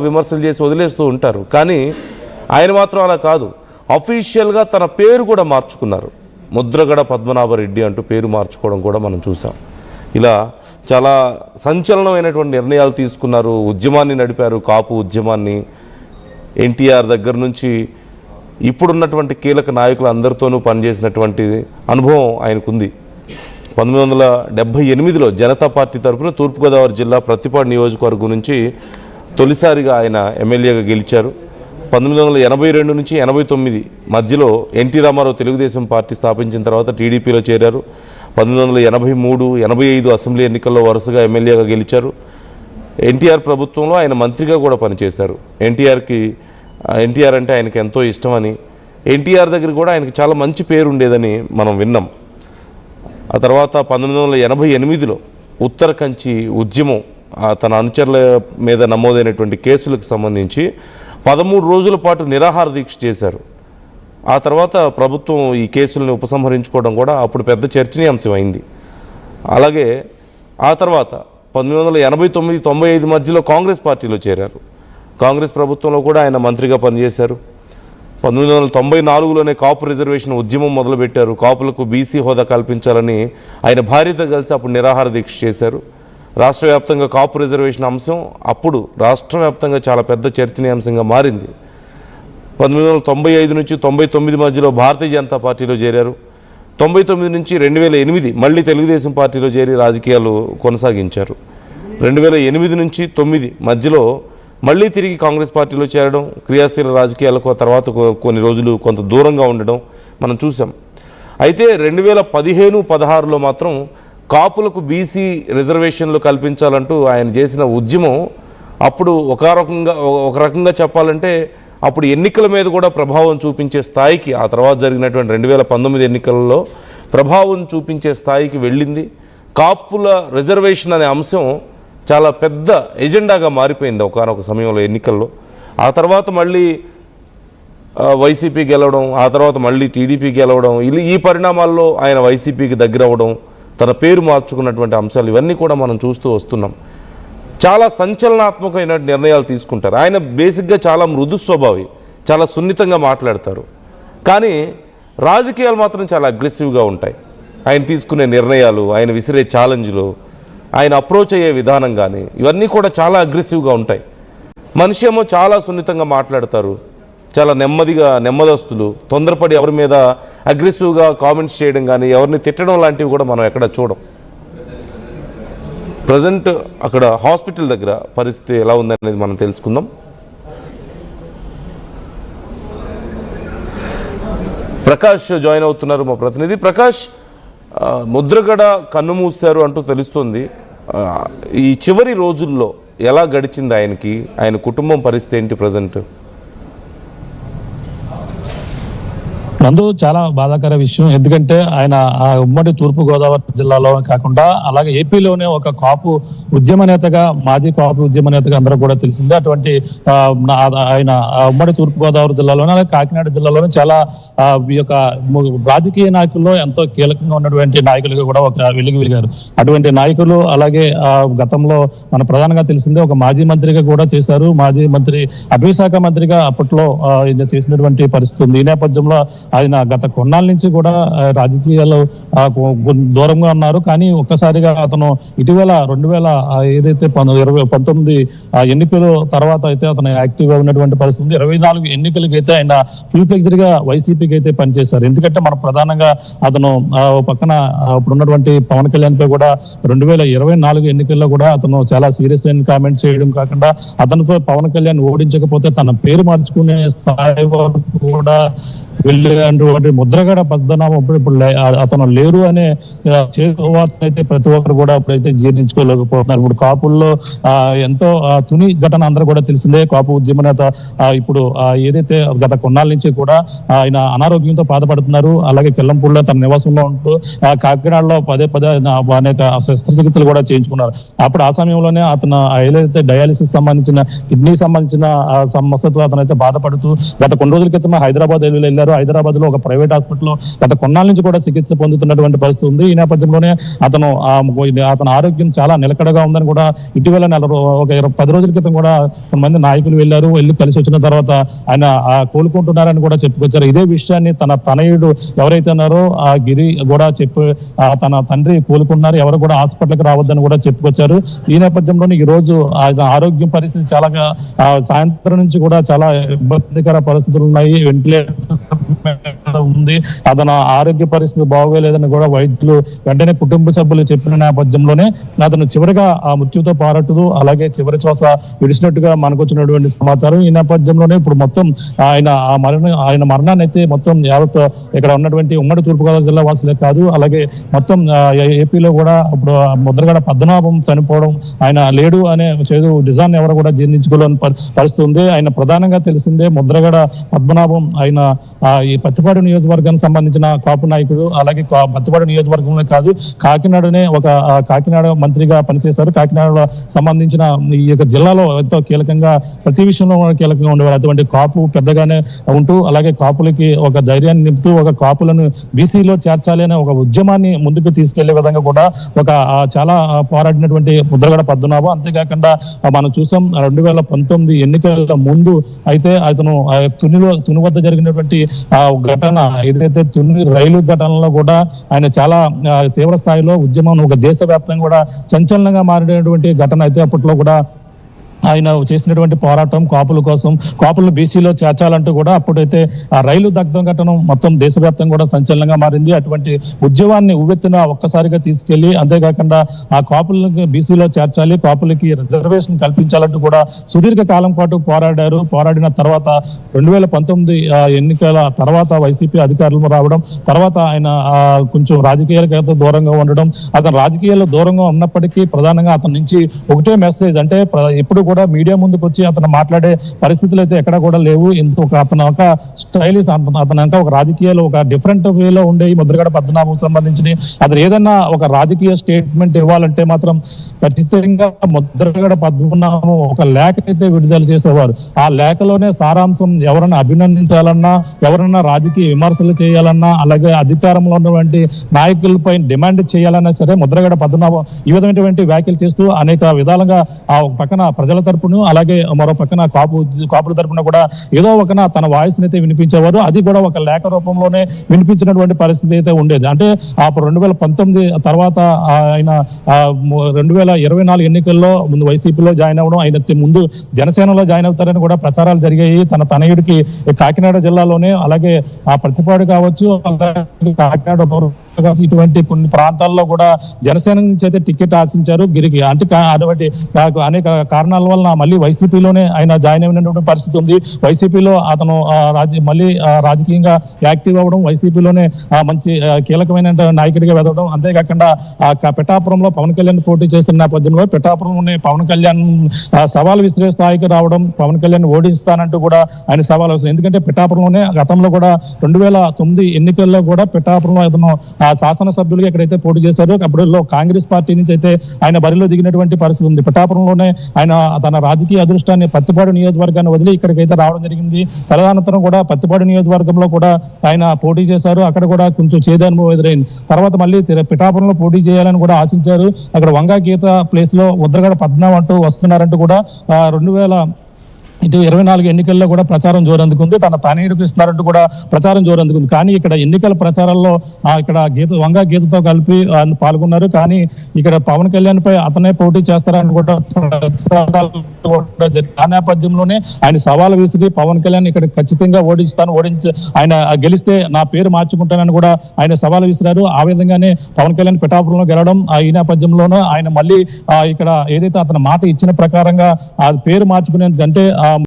విమర్శలు చేసి వదిలేస్తూ ఉంటారు. కానీ ఆయన మాత్రం అలా కాదు, అఫీషియల్గా తన పేరు కూడా మార్చుకున్నారు. ముద్రగడ పద్మనాభరెడ్డి అంటూ పేరు మార్చుకోవడం కూడా మనం చూసాం. ఇలా చాలా సంచలనమైనటువంటి నిర్ణయాలు తీసుకున్నారు. ఉద్యమాన్ని నడిపారు, కాపు ఉద్యమాన్ని. ఎన్టీఆర్ దగ్గర నుంచి ఇప్పుడున్నటువంటి కీలక నాయకులు అందరితోనూ పనిచేసినటువంటి అనుభవం ఆయనకుంది. 1978లో జనతా పార్టీ తరఫున తూర్పుగోదావరి జిల్లా ప్రత్తిపాడు నియోజకవర్గం నుంచి తొలిసారిగా ఆయన ఎమ్మెల్యేగా గెలిచారు. 1982 నుంచి 89 మధ్యలో ఎన్టీ రామారావు తెలుగుదేశం పార్టీ స్థాపించిన తర్వాత టీడీపీలో చేరారు. 1983, 85 అసెంబ్లీ ఎన్నికల్లో వరుసగా ఎమ్మెల్యేగా గెలిచారు. ఎన్టీఆర్ ప్రభుత్వంలో ఆయన మంత్రిగా కూడా పనిచేశారు. ఎన్టీఆర్ అంటే ఆయనకి ఎంతో ఇష్టమని, ఎన్టీఆర్ దగ్గర కూడా ఆయనకి చాలా మంచి పేరు ఉండేదని మనం విన్నాం. ఆ తర్వాత 1988లో ఉత్తర కంచి ఉద్యమం, తన అనుచరుల మీద నమోదైనటువంటి కేసులకు సంబంధించి 13 రోజుల పాటు నిరాహార దీక్ష చేశారు. ఆ తర్వాత ప్రభుత్వం ఈ కేసులను ఉపసంహరించుకోవడం కూడా అప్పుడు పెద్ద చర్చనీయాంశం అయింది. అలాగే ఆ తర్వాత 1989, 95 మధ్యలో కాంగ్రెస్ పార్టీలో చేరారు. కాంగ్రెస్ ప్రభుత్వంలో కూడా ఆయన మంత్రిగా పనిచేశారు. 1994లోనే కాపు రిజర్వేషన్ ఉద్యమం మొదలుపెట్టారు. కాపులకు బీసీ హోదా కల్పించాలని ఆయన భార్యతో కలిసి అప్పుడు నిరాహార దీక్ష చేశారు. రాష్ట్ర వ్యాప్తంగా కాపు రిజర్వేషన్ అంశం అప్పుడు రాష్ట్ర వ్యాప్తంగా చాలా పెద్ద చర్చనీయాంశంగా మారింది. 1995 నుంచి 99 మధ్యలో భారతీయ జనతా పార్టీలో చేరారు. 99 నుంచి 2008 మళ్ళీ తెలుగుదేశం పార్టీలో చేరి రాజకీయాలు కొనసాగించారు. 2008 నుంచి 9 మధ్యలో మళ్ళీ తిరిగి కాంగ్రెస్ పార్టీలో చేరడం, క్రియాశీల రాజకీయాలకు తర్వాత కొన్ని రోజులు కొంత దూరంగా ఉండడం మనం చూసాం. అయితే 2015, 16లో మాత్రం కాపులకు బీసీ రిజర్వేషన్లు కల్పించాలంటూ ఆయన చేసిన ఉద్యమం అప్పుడు ఒక రకంగా చెప్పాలంటే అప్పుడు ఎన్నికల మీద కూడా ప్రభావం చూపించే స్థాయికి, ఆ తర్వాత జరిగినటువంటి 2019 ఎన్నికలలో ప్రభావం చూపించే స్థాయికి వెళ్ళింది. కాపుల రిజర్వేషన్ అనే అంశం చాలా పెద్ద ఎజెండాగా మారిపోయింది ఒకనొక సమయంలో ఎన్నికల్లో. ఆ తర్వాత మళ్ళీ వైసీపీ గెలవడం, ఆ తర్వాత మళ్ళీ టీడీపీ గెలవడం, ఈ పరిణామాల్లో ఆయన వైసీపీకి దగ్గర అవ్వడం, తన పేరు మార్చుకున్నటువంటి అంశాలు ఇవన్నీ కూడా మనం చూస్తూ వస్తున్నాం. చాలా సంచలనాత్మకమైన నిర్ణయాలు తీసుకుంటారు. ఆయన బేసిక్గా చాలా మృదు స్వభావి, చాలా సున్నితంగా మాట్లాడతారు. కానీ రాజకీయాలు మాత్రం చాలా అగ్రెసివ్గా ఉంటాయి. ఆయన తీసుకునే నిర్ణయాలు, ఆయన విసిరే ఛాలెంజ్లు, ఆయన అప్రోచ్ అయ్యే విధానం కానీ ఇవన్నీ కూడా చాలా అగ్రెసివ్గా ఉంటాయి. మనిషి ఏమో చాలా సున్నితంగా మాట్లాడతారు, చాలా నెమ్మదస్తులు, తొందరపడి ఎవరి మీద అగ్రెసివ్గా కామెంట్స్ చేయడం కానీ ఎవరిని తిట్టడం లాంటివి కూడా మనం ఎక్కడ చూడం. ప్రజెంట్ అక్కడ హాస్పిటల్ దగ్గర పరిస్థితి ఎలా ఉందనేది మనం తెలుసుకుందాం. ప్రకాష్ జాయిన్ అవుతున్నారు, మా ప్రతినిధి. ప్రకాష్, ముద్రగడ కన్నుమూశారు అంటూ తెలుస్తుంది. ఈ చివరి రోజుల్లో ఎలా గడిచింది ఆయనకి, ఆయన కుటుంబం పరిస్థితి ఏంటి ప్రజెంట్? నందు, చాలా బాధాకర విషయం. ఎందుకంటే ఆయన ఆ ఉమ్మడి తూర్పు గోదావరి జిల్లాలో కాకుండా అలాగే ఏపీలోనే ఒక కాపు ఉద్యమ నేతగా, మాజీ కాపు ఉద్యమ నేతగా అందరూ కూడా తెలిసిందే. అటువంటి ఆయన ఉమ్మడి తూర్పు గోదావరి జిల్లాలోనే అలాగే కాకినాడ జిల్లాలోనే చాలా ఈ యొక్క రాజకీయ నాయకుల్లో ఎంతో కీలకంగా ఉన్నటువంటి నాయకులుగా కూడా ఒక వెలిగారు. అటువంటి నాయకులు అలాగే గతంలో మన ప్రధానంగా తెలిసిందే ఒక మాజీ మంత్రిగా కూడా చేశారు. మాజీ మంత్రి, అటవీ శాఖ మంత్రిగా అప్పట్లో చేసినటువంటి పరిస్థితి ఉంది. ఈ నేపథ్యంలో ఆయన గత కొన్నాళ్ళ నుంచి కూడా రాజకీయాలు దూరంగా ఉన్నారు. కానీ ఒక్కసారిగా అతను ఇటీవల 2019 ఎన్నికల తర్వాత అయితే అతను యాక్టివ్ గా ఉన్నటువంటి పరిస్థితి. 24 ఎన్నికలకి అయితే ఆయన ఫుల్ ఫ్లెక్స్డ్ గా వైసీపీకి అయితే పనిచేశారు. ఎందుకంటే మన ప్రధానంగా అతను పక్కన ఇప్పుడు ఉన్నటువంటి పవన్ కళ్యాణ్ పై కూడా 2024 ఎన్నికల్లో కూడా అతను చాలా సీరియస్ అయిన కామెంట్స్ చేయడం కాకుండా అతనితో పవన్ కళ్యాణ్ ఓడించకపోతే తన పేరు మార్చుకునే స్థాయి వరకు కూడా వెళ్ళేటువంటి ముద్రగడ పద్మనాభం ఇప్పుడు అతను లేరు అనే వార్త అయితే ప్రతి ఒక్కరు కూడా ఇప్పుడైతే జీర్ణించుకోలేకపోతున్నారు. ఇప్పుడు కాపుల్లో ఎంతో తుని ఘటన అందరూ కూడా తెలిసిందే. కాపు ఉద్యమ నేత ఇప్పుడు ఏదైతే గత కొన్నాళ్ళ నుంచి కూడా ఆయన అనారోగ్యంతో బాధపడుతున్నారు. అలాగే కెల్లంపూడిలో తన నివాసంలో ఉంటూ కాకినాడలో పదే అనేక శస్త్రచికిత్సలు కూడా చేయించుకున్నారు. అప్పుడు ఆ సమయంలోనే అతను ఏదైతే డయాలిసిస్ సంబంధించిన కిడ్నీ సంబంధించిన సమస్యతో అతనైతే బాధపడుతూ గత కొన్ని రోజుల క్రితం హైదరాబాద్ వెళ్ళారు. హైదరాబాద్ హైదరాబాద్ లో ఒక ప్రైవేట్ హాస్పిటల్లో గత కొన్నాళ్ళ నుంచి కూడా చికిత్స పొందుతున్నటువంటి పరిస్థితి ఉంది. ఈ నేపథ్యంలోనే అతను అతని ఆరోగ్యం చాలా నిలకడగా ఉందని కూడా ఇటీవల ఒక 10 రోజుల క్రితం కూడా కొంతమంది నాయకులు వెళ్ళి కలిసి వచ్చిన తర్వాత ఆయన కోలుకుంటున్నారని కూడా చెప్పుకొచ్చారు. ఇదే విషయాన్ని తన తనయుడు ఎవరైతే ఉన్నారో ఆ గిరి కూడా తన తండ్రి కోలుకున్నారు, ఎవరు కూడా హాస్పిటల్కి రావద్దని కూడా చెప్పుకొచ్చారు. ఈ నేపథ్యంలోనే ఈ రోజు ఆయన ఆరోగ్యం పరిస్థితి చాలా సాయంత్రం నుంచి కూడా చాలా ఇబ్బందికర పరిస్థితులు ఉన్నాయి. వెంటిలేటర్ ఉంది, అతను ఆరోగ్య పరిస్థితి బాగోలేదని కూడా వైద్యులు వెంటనే కుటుంబ సభ్యులు చెప్పిన నేపథ్యంలోనే అతను చివరిగా ఆ మృత్యుతో పోరాడుతూ అలాగే చివరి శ్వాస విడిచినట్టుగా మనకు వచ్చినటువంటి సమాచారం. ఈ నేపథ్యంలోనే ఇప్పుడు మొత్తం ఆయన మరణాన్ని అయితే మొత్తం యావత్ ఇక్కడ ఉన్నటువంటి ఉమ్మడి తూర్పుగోదావరి జిల్లా వాసులే కాదు, అలాగే మొత్తం ఏపీలో కూడా ఇప్పుడు ముద్రగడ పద్మనాభం చనిపోవడం, ఆయన లేడు అనే చేదు నిజాన్ని ఎవరు కూడా జీర్ణించుకోలేని పరిస్థితి ఉంది. ఆయన ప్రధానంగా తెలిసిందే ముద్రగడ పద్మనాభం ఆయన ఈ పత్తిపాడు నియోజకవర్గానికి సంబంధించిన కాపు నాయకుడు. అలాగే పత్తిపాడు నియోజకవర్గంలో కాదు, కాకినాడ మంత్రిగా పనిచేశారు. కాకినాడలో సంబంధించిన ఈ యొక్క జిల్లాలో ఎంతో కీలకంగా ప్రతి విషయంలో కీలకంగా ఉండేవారు. అటువంటి కాపు పెద్దగానే ఉంటూ అలాగే కాపులకి ఒక ధైర్యాన్ని నింపుతూ ఒక కాపులను బీసీలో చేర్చాలి అనే ఒక ఉద్యమాన్ని ముందుకు తీసుకెళ్లే విధంగా కూడా చాలా పోరాడినటువంటి ముద్రగడ పద్మనాభం. అంతేకాకుండా మనం చూసాం 2019 ఎన్నికల ముందు అయితే అతను తుని వద్ద జరిగినటువంటి ఘటన ఏదైతే తుని రైలు ఘటనలో కూడా ఆయన చాలా తీవ్ర స్థాయిలో ఉద్యమం ఒక దేశవ్యాప్తంగా కూడా సంచలనంగా మారినటువంటి ఘటన అయితే అప్పట్లో కూడా ఆయన చేసినటువంటి పోరాటం కాపుల కోసం, కాపులను బీసీలో చేర్చాలంటూ కూడా అప్పుడైతే ఆ రైలు దగ్ధం ఘటన మొత్తం దేశవ్యాప్తంగా కూడా సంచలనంగా మారింది. అటువంటి ఉద్యమాన్ని ఉవ్వెత్తున ఒక్కసారిగా తీసుకెళ్లి అంతేకాకుండా ఆ కాపులను బీసీలో చేర్చాలి, కాపులకి రిజర్వేషన్ కల్పించాలంటూ కూడా సుదీర్ఘ కాలం పాటు పోరాడారు. పోరాడిన తర్వాత 2019 ఎన్నికల తర్వాత వైసీపీ అధికారులు రావడం, తర్వాత ఆయన కొంచెం రాజకీయాలకు దూరంగా ఉండడం, అతను రాజకీయాల్లో దూరంగా ఉన్నప్పటికీ ప్రధానంగా అతని నుంచి ఒకటే మెసేజ్, అంటే ఎప్పుడు కూడా మీడియా ముందుకు వచ్చి అతను మాట్లాడే పరిస్థితులు అయితే ఎక్కడ కూడా లేవు. అతను ఒక స్టైలిష్, అతను ఒక రాజకీయాలు ఒక డిఫరెంట్ వేలో ఉండే ముద్రగడ పద్మనాభం సంబంధించి అతను ఏదన్నా ఒక రాజకీయ స్టేట్మెంట్ ఇవ్వాలంటే మాత్రం ఖచ్చితంగా ముద్రగడ పద్మనాభం ఒక లేఖ అయితే విడుదల చేసేవారు. ఆ లేఖలోనే సారాంశం ఎవరన్నా అభినందించాలన్నా, ఎవరన్నా రాజకీయ విమర్శలు చేయాలన్నా, అలాగే అధికారంలో ఉన్నటువంటి నాయకులపై డిమాండ్ చేయాలన్నా సరే ముద్రగడ పద్మనాభం ఈ విధమైనటువంటి వ్యాఖ్యలు చేస్తూ అనేక విధాలుగా ఆ పక్కన ప్రజల తరపును అలాగే మరో పక్కన కాపుల తరపున కూడా ఏదో ఒక తన వాయిస్ అయితే వినిపించేవారు. అది కూడా ఒక లేఖ రూపంలోనే వినిపించినటువంటి పరిస్థితి అయితే ఉండేది. అంటే అప్పుడు 2019 తర్వాత ఆయన 2024 ఎన్నికల్లో ముందు వైసీపీలో జాయిన్ అవ్వడం, ఆయన ముందు జనసేనలో జాయిన్ అవుతారని కూడా ప్రచారాలు జరిగాయి. తన తనయుడికి కాకినాడ జిల్లాలోనే అలాగే ఆ ప్రతిపాడు కావచ్చు, అలాగే కాకినాడ ఇటువంటి కొన్ని ప్రాంతాల్లో కూడా జనసేన నుంచి అయితే టికెట్ ఆశించారు గిరికి. అంటే అటువంటి అనేక కారణాల వలన మళ్ళీ వైసీపీలోనే ఆయన జాయిన్ అయినటువంటి పరిస్థితి ఉంది. వైసీపీలో అతను మళ్ళీ రాజకీయంగా యాక్టివ్ అవ్వడం, వైసీపీలోనే మంచి కీలకమైన నాయకుడిగా వెదవడం, అంతేకాకుండా పిఠాపురంలో పవన్ కళ్యాణ్ పోటీ చేసిన నేపథ్యంలో పిఠాపురంలోనే పవన్ కళ్యాణ్ సవాల్ విసిరే స్థాయికి రావడం, పవన్ కళ్యాణ్ ఓడిస్తానంటూ కూడా ఆయన సవాల్ వస్తుంది. ఎందుకంటే పిఠాపురంలోనే గతంలో కూడా 2009 ఎన్నికల్లో కూడా పిఠాపురంలో అతను శాసనసభ్యులుగా ఎక్కడైతే పోటీ చేశారో అప్పుడులో కాంగ్రెస్ పార్టీ నుంచి అయితే ఆయన బరిలో దిగినటువంటి పరిస్థితి ఉంది. పిఠాపురంలోనే ఆయన తన రాజకీయ అదృష్టాన్ని పత్తిపాడు నియోజకవర్గాన్ని వదిలి ఇక్కడికైతే రావడం జరిగింది. తదనంతరం కూడా పత్తిపాడు నియోజకవర్గంలో కూడా ఆయన పోటీ చేశారు. అక్కడ కూడా కొంచెం చేదు అనుభవం ఎదురైంది. తర్వాత మళ్ళీ పిఠాపురంలో పోటీ చేయాలని కూడా ఆశించారు. అక్కడ వంగా గీత ప్లేస్ లో ముద్రగడ పద్మనాభం అంటూ వస్తున్నారంటూ కూడా 2024 ఎన్నికల్లో కూడా ప్రచారం జోరందుకుంది. తన తనయుడికి ఇస్తున్నారంటూ కూడా ప్రచారం జోరందుకుంది. కానీ ఇక్కడ ఎన్నికల ప్రచారాల్లో ఇక్కడ వంగా గీతతో కలిపి పాల్గొన్నారు. కానీ ఇక్కడ పవన్ కళ్యాణ్ పై అతనే పోటీ చేస్తారని కూడా ఆ నేపథ్యంలోనే ఆయన సవాల్ విసిరి పవన్ కళ్యాణ్ ఇక్కడ ఖచ్చితంగా ఓడించి ఆయన గెలిస్తే నా పేరు మార్చుకుంటానని కూడా ఆయన సవాల్ విసిరారు. ఆ విధంగానే పవన్ కళ్యాణ్ పిఠాపురంలో గెలవడం, ఈ నేపథ్యంలోనూ ఆయన మళ్ళీ ఇక్కడ ఏదైతే అతను మాట ఇచ్చిన ప్రకారంగా ఆ పేరు మార్చుకునేందుకంటే